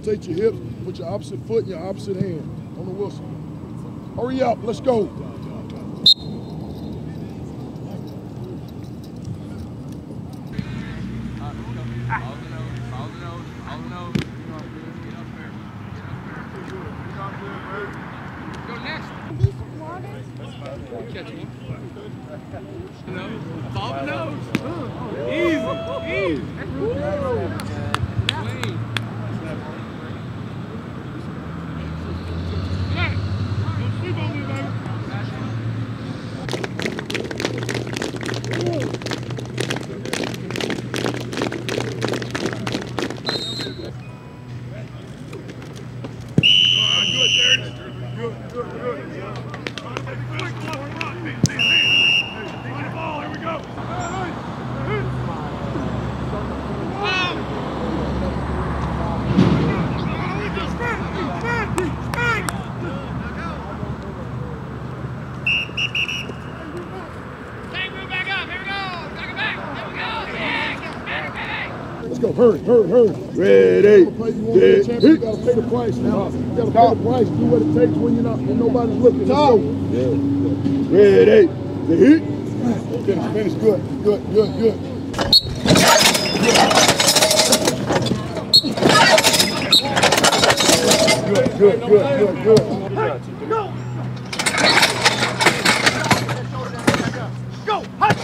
rotate your hips, put your opposite foot in your opposite hand on the whistle. Hurry up, let's go. Go next. Catch me. Nose. Follow the nose. Easy. Easy. Clean. Don't sleep on me, baby. Good, there it is. Good. Here we go. Let's go, hurry. Ready, you gotta pay the price now. You gotta pay the price, do what it takes when nobody's looking. Let's go. Ready, hit. Finish, good. Good. Go! Go! Hush!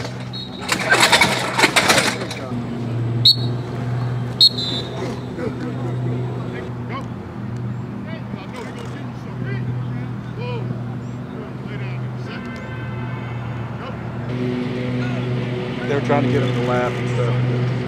They were trying to get him to laugh and stuff.